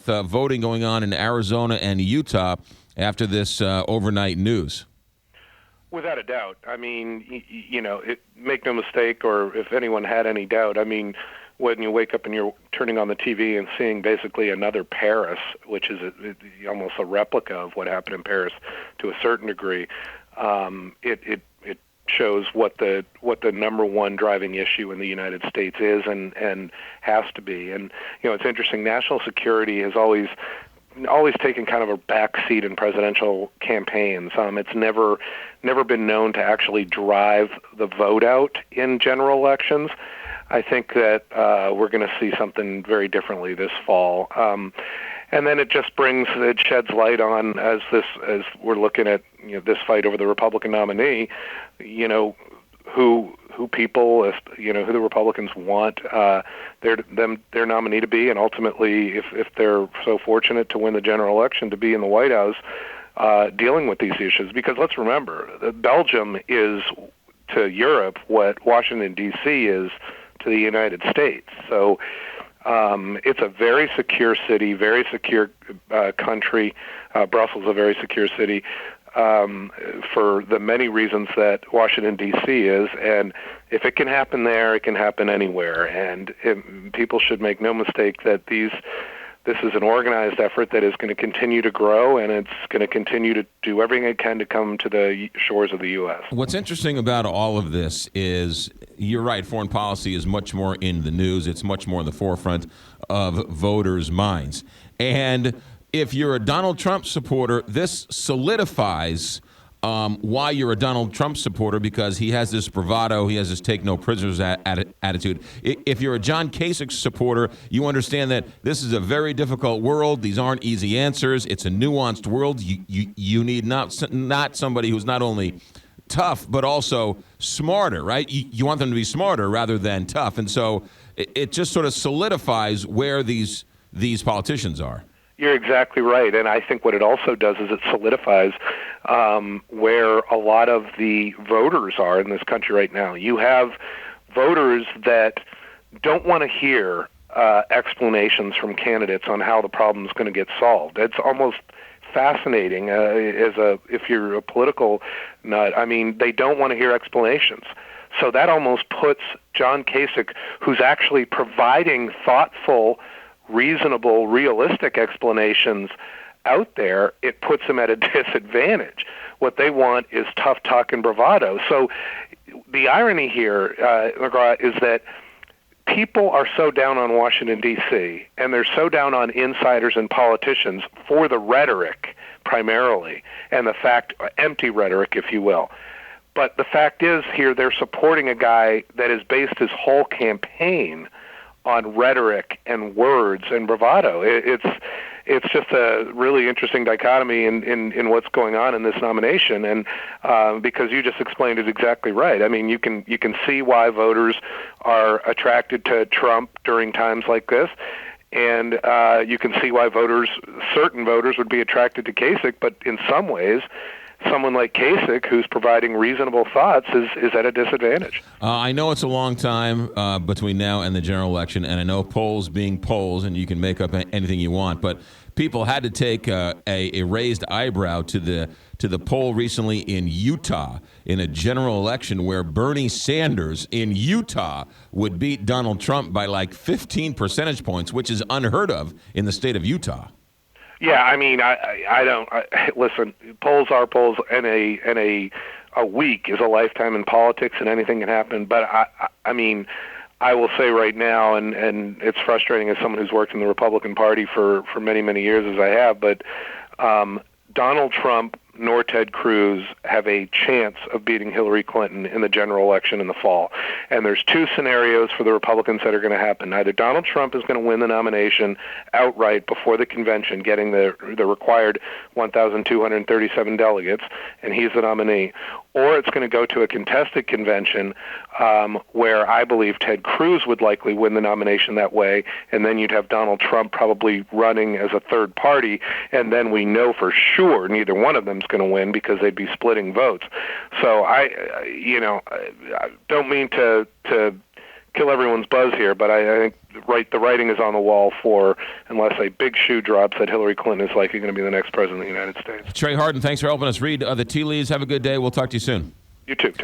voting going on in Arizona and Utah after this overnight news? Without a doubt. I mean, make no mistake, or if anyone had any doubt, I mean, when you wake up and you're turning on the TV and seeing basically another Paris, which is almost a replica of what happened in Paris to a certain degree, it shows what the number one driving issue in the United States is and has to be. And it's interesting. National security has always taken kind of a backseat in presidential campaigns. It's never been known to actually drive the vote out in general elections. I think that we're going to see something very differently this fall. And then it sheds light on, as we're looking at this fight over the Republican nominee, who people, who the Republicans want their nominee to be, and ultimately, if they're so fortunate to win the general election, to be in the White House dealing with these issues. Because let's remember, Belgium is to Europe what Washington, D.C. is to the United States. So it's a very secure city, very secure country. Brussels is a very secure city for the many reasons that Washington, D.C. is. And if it can happen there, it can happen anywhere. And people should make no mistake that this is an organized effort that is going to continue to grow, and it's going to continue to do everything it can to come to the shores of the U.S. What's interesting about all of this is, you're right, foreign policy is much more in the news. It's much more in the forefront of voters' minds. And if you're a Donald Trump supporter, this solidifies why you're a Donald Trump supporter, because he has this bravado, he has this take no prisoners attitude. If you're a John Kasich supporter, you understand that this is a very difficult world. These aren't easy answers. It's a nuanced world. You need not somebody who's not only tough, but also smarter, right? You want them to be smarter rather than tough. And so it just sort of solidifies where these politicians are. You're exactly right, and I think what it also does is it solidifies where a lot of the voters are in this country right now. You have voters that don't want to hear explanations from candidates on how the problem is going to get solved. It's almost fascinating if you're a political nut. I mean, they don't want to hear explanations. So that almost puts John Kasich, who's actually providing thoughtful, reasonable, realistic explanations out there, it puts them at a disadvantage. What they want is tough talk and bravado. So the irony here, is that people are so down on Washington, D.C., and they're so down on insiders and politicians for the rhetoric primarily, and the fact, empty rhetoric, if you will. But the fact is here they're supporting a guy that has based his whole campaign on rhetoric and words and bravado. It's just a really interesting dichotomy in what's going on in this nomination, and because you just explained it exactly right. I mean, you can see why voters are attracted to Trump during times like this, and you can see why certain voters would be attracted to Kasich, but in some ways, someone like Kasich, who's providing reasonable thoughts, is at a disadvantage. I know it's a long time between now and the general election, and I know polls being polls, and you can make up anything you want, but people had to take a raised eyebrow to the poll recently in Utah in a general election where Bernie Sanders in Utah would beat Donald Trump by like 15 percentage points, which is unheard of in the state of Utah. Yeah, I mean, listen, polls are polls, and a week is a lifetime in politics, and anything can happen. But I mean, I will say right now, and it's frustrating as someone who's worked in the Republican Party for many, many years as I have, but Donald Trump nor Ted Cruz have a chance of beating Hillary Clinton in the general election in the fall. And there's two scenarios for the Republicans that are going to happen. Either Donald Trump is going to win the nomination outright before the convention, getting the required 1,237 delegates, and he's the nominee, or it's going to go to a contested convention where I believe Ted Cruz would likely win the nomination that way, and then you'd have Donald Trump probably running as a third party, and then we know for sure neither one of them is going to win because they'd be splitting votes. So I don't mean to kill everyone's buzz here, but I think the writing is on the wall for, unless a big shoe drops, that Hillary Clinton is likely going to be the next president of the United States. Trey Hardin, thanks for helping us read the tea leaves. Have a good day. We'll talk to you soon. You too. Take